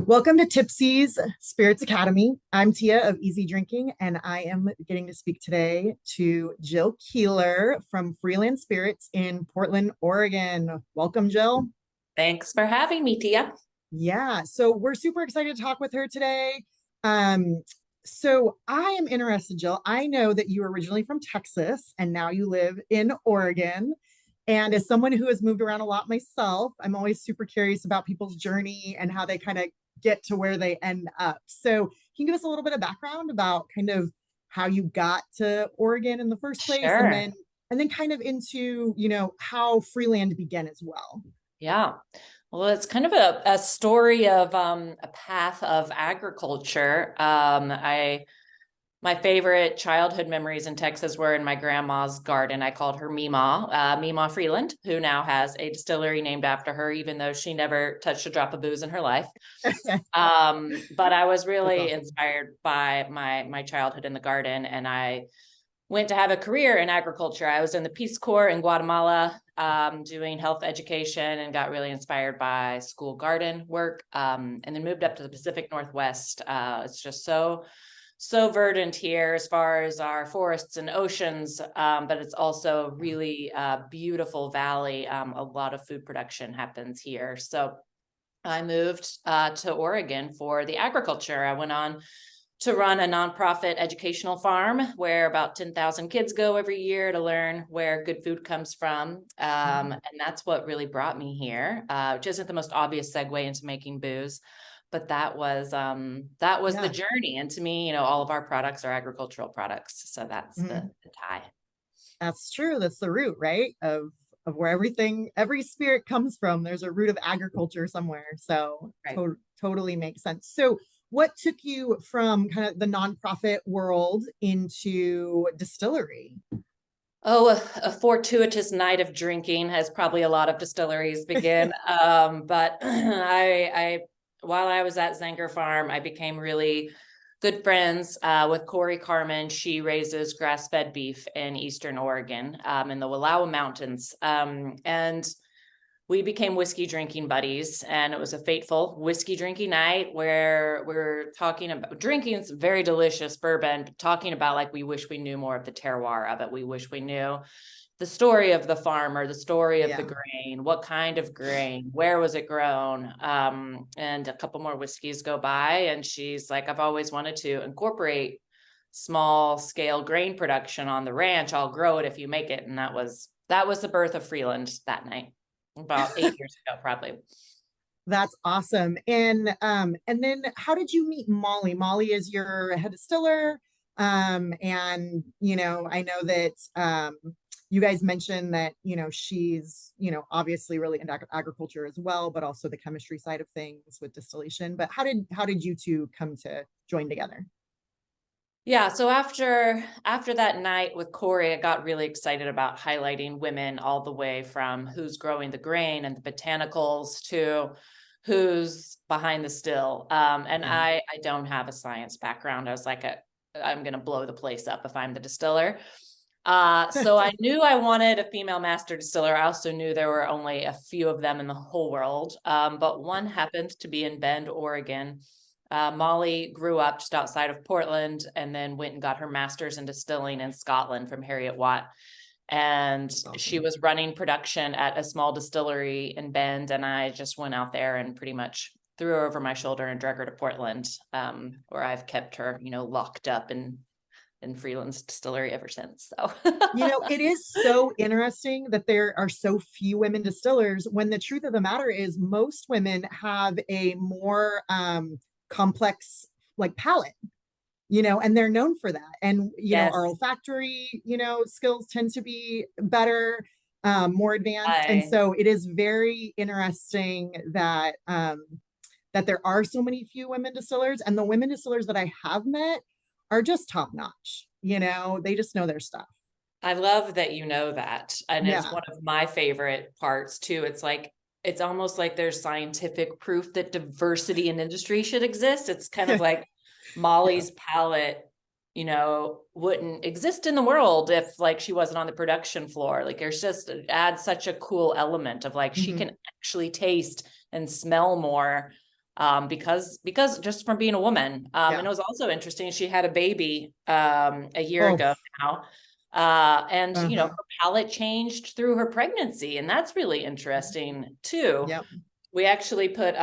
Welcome to Tipsy's Spirits Academy. I'm Tia of Easy Drinking, and I am getting to speak today to Jill Kuehler from Freeland Spirits in Portland, Oregon. Welcome, Jill. Thanks for having me, Tia. Yeah, so we're super excited to talk with her today. Um, so I am interested, Jill. I know that you were originally from Texas and now you live in Oregon. And as someone who has moved around a lot myself, I'm always super curious about people's journey and how they kind of get to where they end up. So, can you give us a little bit of background about kind of how you got to Oregon in the first place, and Sure. then kind of into how Freeland began as well? Yeah. Well, it's kind of a story of a path of agriculture. My favorite childhood memories in Texas were in my grandma's garden. I called her Mima Freeland, who now has a distillery named after her, even though she never touched a drop of booze in her life. But I was That's really awesome. inspired by my childhood in the garden, and I went to have a career in agriculture. I was in the Peace Corps in Guatemala, doing health education, and got really inspired by school garden work, and then moved up to the Pacific Northwest. It's just so verdant here as far as our forests and oceans, but it's also really beautiful valley. A lot of food production happens here. So I moved to Oregon for the agriculture. I went on to run a nonprofit educational farm where about 10,000 kids go every year to learn where good food comes from. And that's what really brought me here, which isn't the most obvious segue into making booze, but that was the Yeah. journey. And to me, all of our products are agricultural products. So that's Mhm. the tie. That's true. That's the root, right? Of where every spirit comes from. There's a root of agriculture somewhere. So Right. totally makes sense. So what took you from kind of the nonprofit world into distillery? Oh, a fortuitous night of drinking, as probably a lot of distilleries begin. But while I was at Zenger Farm, I became really good friends with Corey Carmen. She raises grass-fed beef in Eastern Oregon, in the Wallowa Mountains. And we became whiskey drinking buddies, and it was a fateful whiskey drinking night where we're talking about drinking some very delicious bourbon, talking about like we wish we knew more of the terroir of it. We wish we knew the story of the farmer, the story of the Yeah. grain, what kind of grain, where was it grown? And a couple more whiskeys go by, and she's like, I've always wanted to incorporate small scale grain production on the ranch. I'll grow it if you make it. And that was the birth of Freeland that night about 8 years ago, probably. That's awesome. And then how did you meet Molly? Molly is your head distiller. And I know that you guys mentioned that, she's, obviously really into agriculture as well, but also the chemistry side of things with distillation. But how did you two come to join together? Yeah, so after that night with Corey, I got really excited about highlighting women all the way from who's growing the grain and the botanicals to who's behind the still. And Yeah. I don't have a science background. I was like, I'm going to blow the place up if I'm the distiller. So I knew I wanted a female master distiller. I also knew there were only a few of them in the whole world. But one happened to be in Bend, Oregon. Molly grew up just outside of Portland and then went and got her master's in distilling in Scotland from Harriet Watt. And That's she awesome. was running production at a small distillery in Bend. And I just went out there and pretty much threw her over my shoulder and drug her to Portland, where I've kept her, locked up in Freeland's distillery ever since. So It is so interesting that there are so few women distillers when the truth of the matter is most women have a more complex like palate, and they're known for that. And, our yes, olfactory, skills tend to be better, more advanced. And I so it is very interesting that there are so many few women distillers, and the women distillers that I have met are just top notch. They just know their stuff. I love that you know that. And it's Yeah. one of my favorite parts too. It's almost like there's scientific proof that diversity in industry should exist. It's kind of like Yeah. Molly's palette, wouldn't exist in the world if like she wasn't on the production floor. Like there's just it adds such a cool element of like she Mhm. can actually taste and smell more. because just from being a woman. And it was also interesting. She had a baby a year ago now. And her palate changed through her pregnancy, and that's really interesting too. Yep. We actually put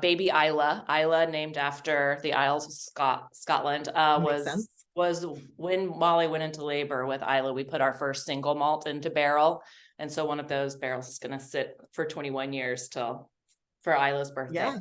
baby Isla, named after the Isles of Scotland, was when Molly went into labor with Isla. We put our first single malt into barrel, and so one of those barrels is going to sit for 21 years for Isla's birthday.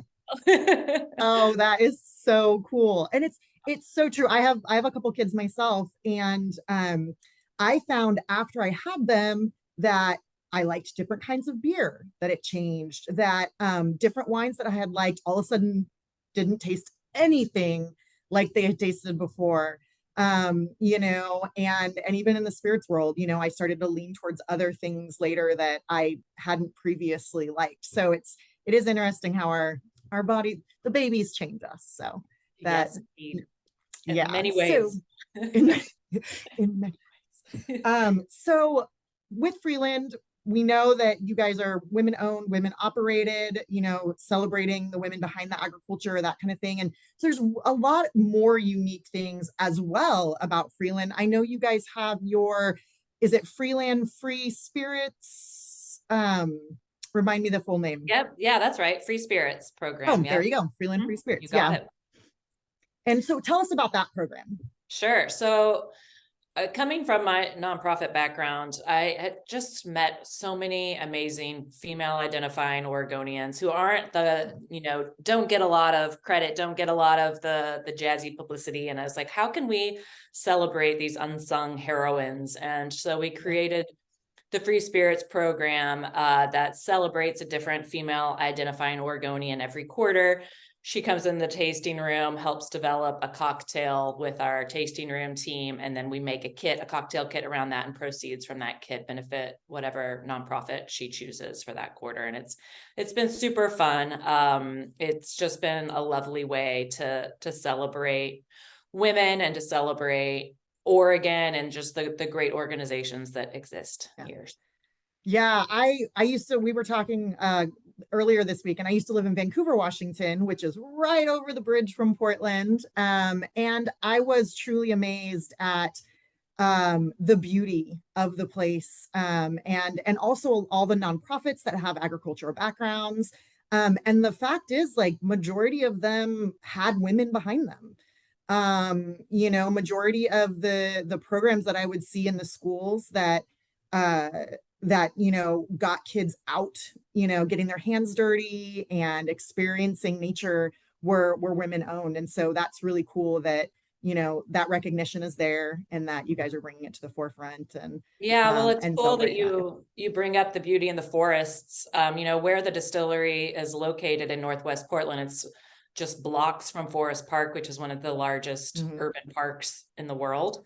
Yeah. Oh, that is so cool. And it's so true. I have a couple kids myself, and I found after I had them that I liked different kinds of beer, that it changed, that different wines that I had liked all of a sudden didn't taste anything like they had tasted before. And even in the spirits world, I started to lean towards other things later that I hadn't previously liked. So it is interesting how our body, the babies change us. So that, yes, in many ways. So, in many ways. So with Freeland, we know that you guys are women owned, women operated, celebrating the women behind the agriculture, that kind of thing. And so there's a lot more unique things as well about Freeland. I know you guys have is it Freeland Free Spirits? Remind me the full name. Yep. Yeah, that's right. Free Spirits program. Oh, there you go. Freeland Free Spirits. You got it. And so tell us about that program. Sure. So coming from my nonprofit background, I had just met so many amazing female identifying Oregonians who aren't don't get a lot of credit, don't get a lot of the jazzy publicity. And I was like, how can we celebrate these unsung heroines? And so we created the Free Spirits program that celebrates a different female identifying Oregonian every quarter. She comes in the tasting room, helps develop a cocktail with our tasting room team, and then we make a cocktail kit around that, and proceeds from that kit benefit whatever nonprofit she chooses for that quarter. And it's been super fun. It's just been a lovely way to celebrate women and to celebrate Oregon and just the great organizations that exist here. Yeah, we were talking earlier this week, and I used to live in Vancouver, Washington, which is right over the bridge from Portland. And I was truly amazed at the beauty of the place, and also all the nonprofits that have agricultural backgrounds. And the fact is, like, majority of them had women behind them. Majority of the programs that I would see in the schools that got kids out, getting their hands dirty and experiencing nature were women owned. And so that's really cool that, that recognition is there and that you guys are bringing it to the forefront. And well, it's cool that you bring up the beauty in the forests. Where the distillery is located in Northwest Portland, it's just blocks from Forest Park, which is one of the largest urban parks in the world.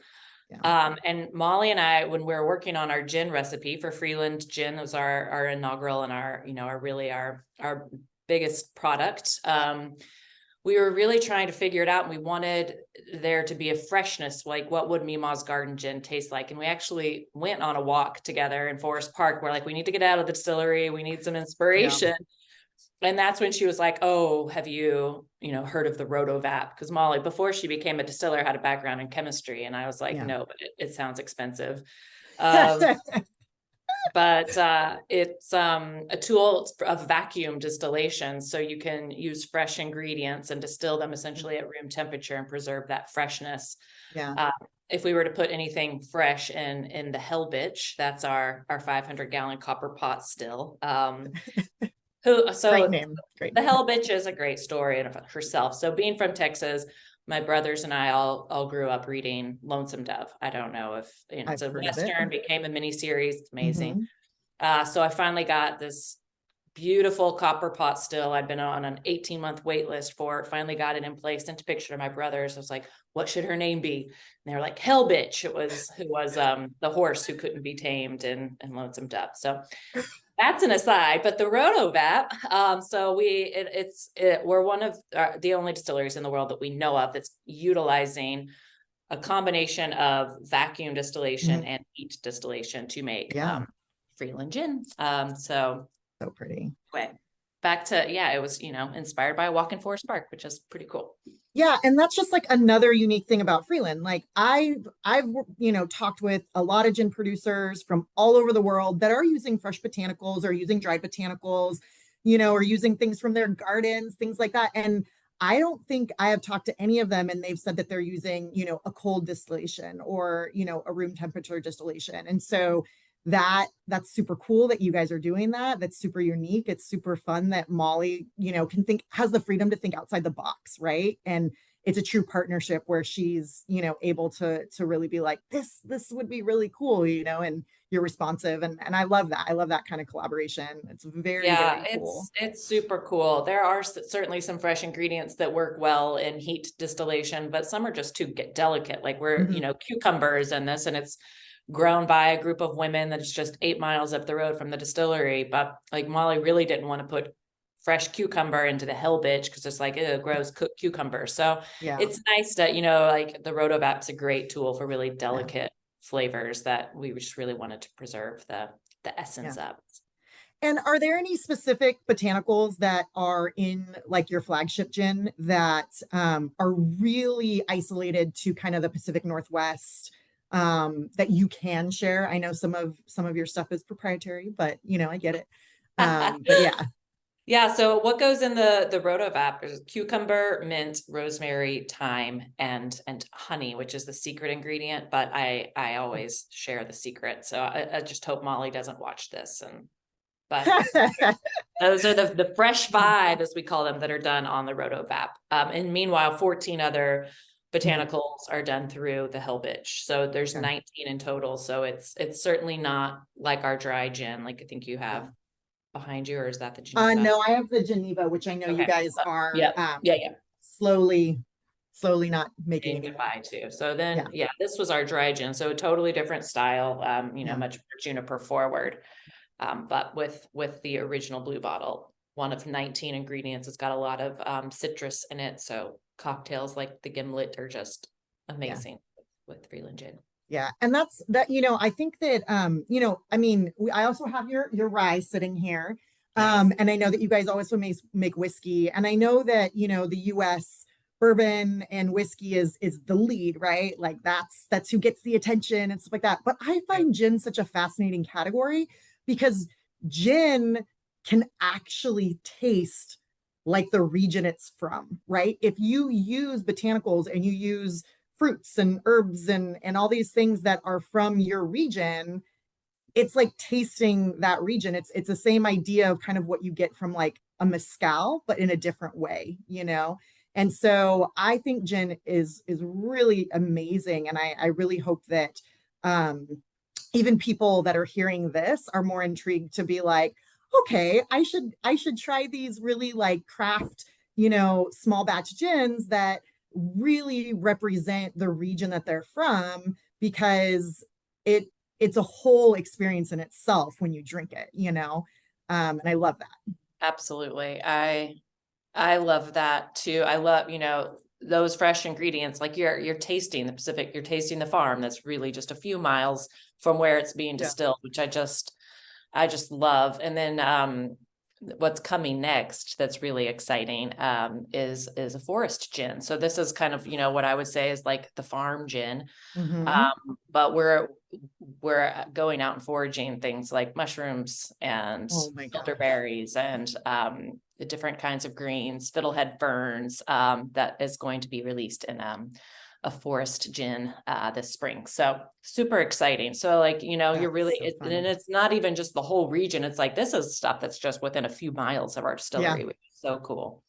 Yeah. And Molly and I, when we were working on our gin recipe for Freeland Gin, it was our inaugural and our biggest product. We were really trying to figure it out, and we wanted there to be a freshness, like what would Mima's Garden Gin taste like? And we actually went on a walk together in Forest Park. We're like, we need to get out of the distillery. We need some inspiration. Yeah. And that's when she was like, oh, have you, heard of the rotovap? Because Molly, before she became a distiller, had a background in chemistry. And I was like, no, but it sounds expensive. But it's a tool of vacuum distillation. So you can use fresh ingredients and distill them essentially at room temperature and preserve that freshness. Yeah. If we were to put anything fresh in the Hell Bitch, that's our 500-gallon copper pot still. Great name. The Hell Bitch is a great story in herself. So being from Texas, my brothers and I all grew up reading Lonesome Dove. I don't know if it's a Western, became a miniseries. It's amazing. So I finally got this beautiful copper pot still. I'd been on an 18-month wait list for it. Finally got it in place. Sent a picture to my brothers. I was like, what should her name be? And they were like, Hell Bitch. Who was the horse who couldn't be tamed in Lonesome Dove. So that's an aside, but the rotovap. We're one of the only distilleries in the world that we know of that's utilizing a combination of vacuum distillation and heat distillation to make Freeland gin. So pretty. Anyway, back to, yeah, it was, inspired by a walk in Forest Park, which is pretty cool. Yeah, and that's just like another unique thing about Freeland. Like I've talked with a lot of gin producers from all over the world that are using fresh botanicals or using dried botanicals, or using things from their gardens, things like that. And I don't think I have talked to any of them and they've said that they're using, a cold distillation or, a room temperature distillation. And so that's super cool that you guys are doing that. That's super unique. It's super fun that Molly, has the freedom to think outside the box, right? And it's a true partnership where she's, able to really be like, this would be really cool, and you're responsive. And I love that. I love that kind of collaboration. It's very, Yeah, very cool. it's super cool. There are certainly some fresh ingredients that work well in heat distillation, but some are just too delicate. Like we're, cucumbers and this, and it's grown by a group of women that's just 8 miles up the road from the distillery. But like Molly really didn't want to put fresh cucumber into the hell bitch because it's like, ew, gross cooked cucumber. So Yeah. it's nice that, like the Rotovap's a great tool for really delicate flavors that we just really wanted to preserve the essence of. And are there any specific botanicals that are in like your flagship gin that are really isolated to kind of the Pacific Northwest that you can share? I know some of your stuff is proprietary, but I get it. But yeah. Yeah. So what goes in the Rotovap is cucumber, mint, rosemary, thyme, and honey, which is the secret ingredient. But I always share the secret. So I just hope Molly doesn't watch this. But those are the fresh 5, as we call them, that are done on the Rotovap. And meanwhile, 14 other botanicals are done through the Hell Bitch. So there's 19 in total. So it's certainly not like our dry gin, like I think you have behind you, or is that the Geneva? No, I have the Geneva, which I know you guys are slowly not making goodbye to. So then, this was our dry gin. So a totally different style, much more juniper forward. But with the original blue bottle, one of 19 ingredients. It's got a lot of citrus in it. So cocktails like the gimlet are just amazing with Freeland gin. Yeah. And that's that, I think that, I also have your rye sitting here. Nice. And I know that you guys also make whiskey. And I know that, the US bourbon and whiskey is the lead, right? Like that's who gets the attention and stuff like that. But I find gin such a fascinating category because gin can actually taste like the region it's from, right? If you use botanicals and you use fruits and herbs and all these things that are from your region, it's like tasting that region. It's the same idea of kind of what you get from like a mezcal, but in a different way, And so I think gin is really amazing. And I really hope that even people that are hearing this are more intrigued to be like, okay, I should try these really like craft, small batch gins that really represent the region that they're from, because it's a whole experience in itself when you drink it, and I love that. Absolutely. I love that too. I love, those fresh ingredients, like you're tasting the Pacific, you're tasting the farm that's really just a few miles from where it's being distilled, which I just love. And then what's coming next that's really exciting is a forest gin. So this is kind of, what I would say is like the farm gin. But we're going out and foraging things like mushrooms and elderberries and the different kinds of greens, fiddlehead ferns, that is going to be released in a forest gin this spring. So super exciting. So like, you're really, and it's not even just the whole region. It's like, this is stuff that's just within a few miles of our distillery, which is so cool.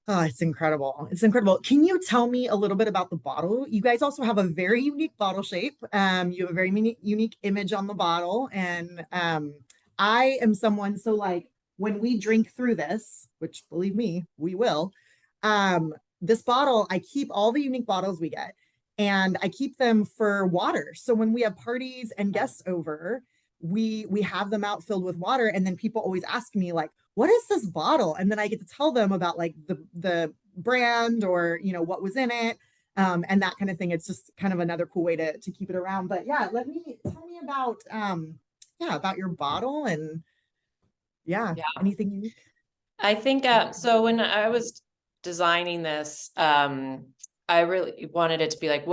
Oh, it's incredible. It's incredible. Can you tell me a little bit about the bottle? You guys also have a very unique bottle shape. You have a very unique image on the bottle. And I am someone, so like when we drink through this, which believe me, we will, this bottle, I keep all the unique bottles we get and I keep them for water. So when we have parties and guests over, we have them out filled with water. And then people always ask me like, what is this bottle? And then I get to tell them about like the brand or, what was in it, and that kind of thing. It's just kind of another cool way to keep it around. But yeah, tell me about your bottle and anything unique. I think so when I was designing this, I really wanted it to be like,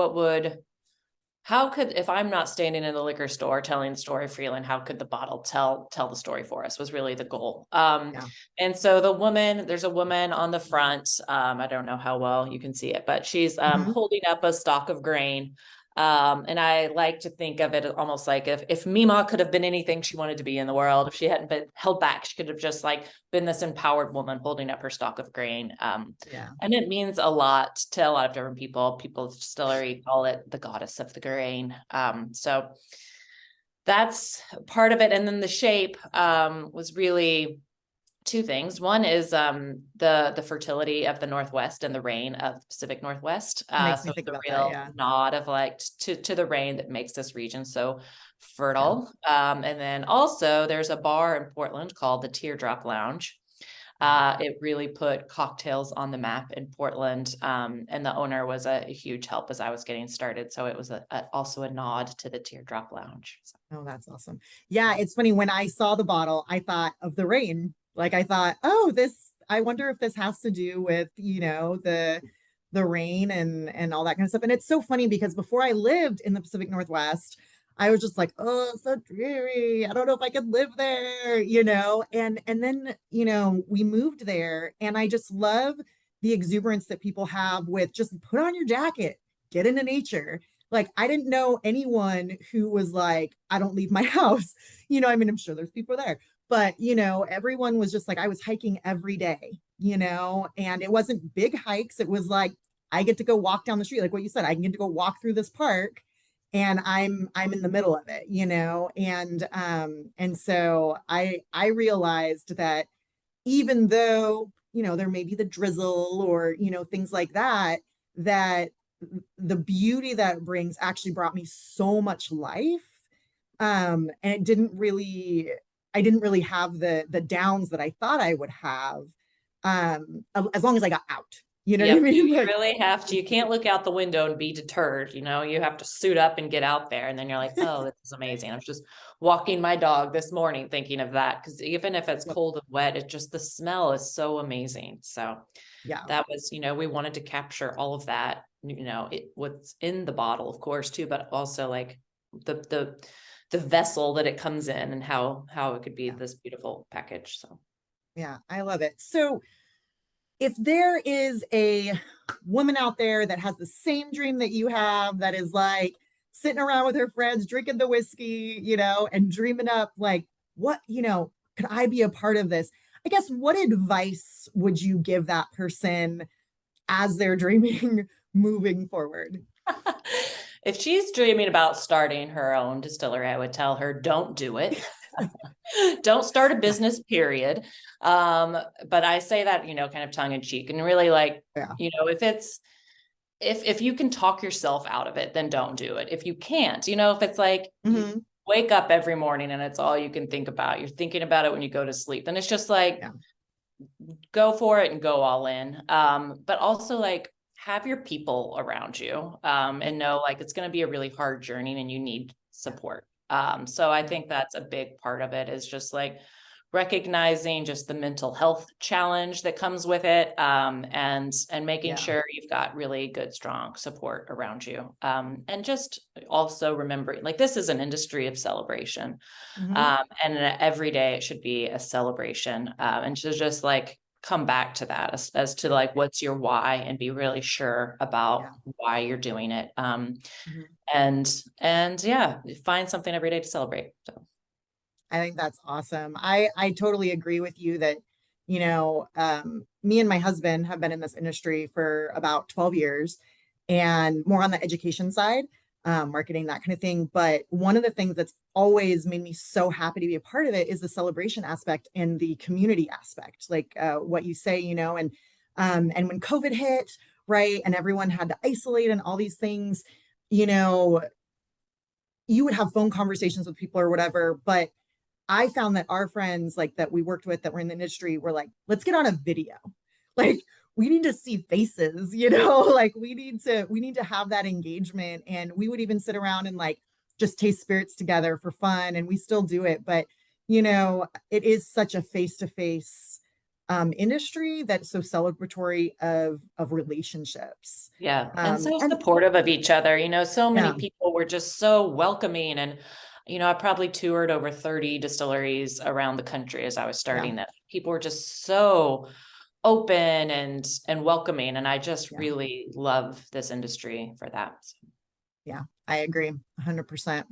how could, if I'm not standing in the liquor store telling the story of Freeland, how could the bottle tell the story for us, was really the goal. Yeah. And so there's a woman on the front. I don't know how well you can see it, but she's Mhm. holding up a stalk of grain. And I like to think of it almost like if Mima could have been anything she wanted to be in the world, if she hadn't been held back, she could have just like been this empowered woman holding up her stalk of grain. Yeah. And it means a lot to a lot of different people. People at distillery call it the goddess of the grain. So that's part of it. And then the shape was really two things. One is the fertility of the Northwest and the rain of the Pacific Northwest. It makes me So think it's a about that. real Yeah. nod of like to the rain that makes this region so Yeah. fertile. And then also there's a bar in Portland called the Teardrop Lounge. It really put cocktails on the map in Portland. And the owner was a huge help as I was getting started. So it was also a nod to the Teardrop Lounge. So. Oh, that's awesome. Yeah, it's funny. When I saw the bottle, I thought of the rain. Like I thought, oh, I wonder if this has to do with, the rain and all that kind of stuff. And it's so funny because before I lived in the Pacific Northwest, I was just like, oh, it's so dreary. I don't know if I could live there. And then, we moved there and I just love the exuberance that people have with just put on your jacket, get into nature. Like I didn't know anyone who was like, I don't leave my house. I mean, I'm sure there's people there, but everyone was just like, I was hiking every day, and it wasn't big hikes. It was like, I get to go walk down the street, like what you said, I can get to go walk through this park and I'm in the middle of it, and so I realized that even though, there may be the drizzle or, things like that, that the beauty that it brings actually brought me so much life. And I didn't really have the downs that I thought I would have, as long as I got out. You know what I Yep, mean? you Like, really have to. You can't look out the window and be deterred. You have to suit up and get out there. And then you're like, oh, this is amazing. I was just walking my dog this morning thinking of that. Because even if it's cold and wet, the smell is so amazing. So yeah, that was, we wanted to capture all of that, what's in the bottle, of course, too, but also like the vessel that it comes in and how it could be yeah, this beautiful package. So yeah, I love it. So if there is a woman out there that has the same dream that you have, that is like sitting around with her friends, drinking the whiskey, and dreaming up like, what, could I be a part of this? I guess what advice would you give that person as they're dreaming moving forward? if she's dreaming about starting her own distillery, I would tell her, don't do it. Don't start a Yeah. business, period. But I say that, kind of tongue in cheek, and really like, Yeah. if you can talk yourself out of it, then don't do it. If you can't, if it's like you Mm-hmm. wake up every morning and it's all you can think about, you're thinking about it when you go to sleep, then it's just like, Yeah. go for it and go all in. But also like have your people around you, and know like it's going to be a really hard journey and you need support. So I think that's a big part of it, is just like recognizing just the mental health challenge that comes with it, and making Yeah. sure you've got really good, strong support around you. And just also remembering like this is an industry of celebration. Mm-hmm. And every day it should be a celebration, and to just like come back to that as to like what's your why, and be really sure about Yeah. why you're doing it. Mm-hmm. And yeah, find something every day to celebrate. So I think that's awesome. I totally agree with you that, me and my husband have been in this industry for about 12 years and more on the education side, marketing, that kind of thing. But one of the things that's always made me so happy to be a part of it is the celebration aspect and the community aspect, like what you say, and when COVID hit, right, and everyone had to isolate and all these things, you know, you would have phone conversations with people or whatever, but I found that our friends like that we worked with that were in the industry were like, let's get on a video. Like we need to see faces, like we need to have that engagement. And we would even sit around and like just taste spirits together for fun. And we still do it. But it is such a face-to-face industry that's so celebratory of relationships. Yeah. And so And supportive of each other. So many yeah, people were just so welcoming. And, I probably toured over 30 distilleries around the country as I was yeah, starting that. People were just so open and welcoming. And I just yeah, really love this industry for that. yeah. I agree 100%.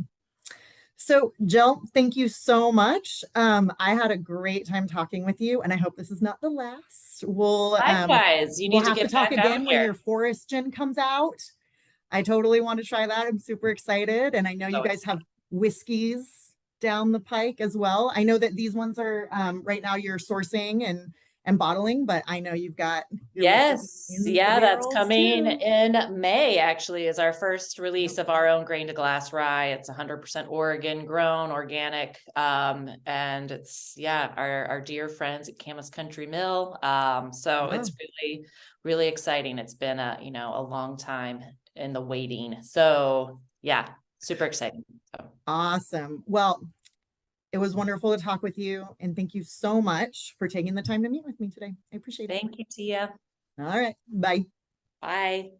So, Jill, thank you so much. I had a great time talking with you, and I hope this is not the last. Likewise, you We'll need to have to get talk back out again when here. your forest gin comes out. I totally want to try that. I'm super excited, and I know you So guys have whiskeys down the pike as well. I know that these ones are right now you're sourcing and bottling, but I know you've got your whiskey yes. in the Yeah, that's barrels coming too. in May, actually, is our first Yep. release of our own grain to glass rye. It's 100% Oregon grown, organic. And it's, yeah, our dear friends at Camas Country Mill. So Yeah. it's really, really exciting. It's been a long time in the waiting. So yeah, super exciting. So, Awesome. Well, it was wonderful to talk with you, and thank you so much for taking the time to meet with me today. I appreciate it. thank you, Tia. All right. Bye. Bye.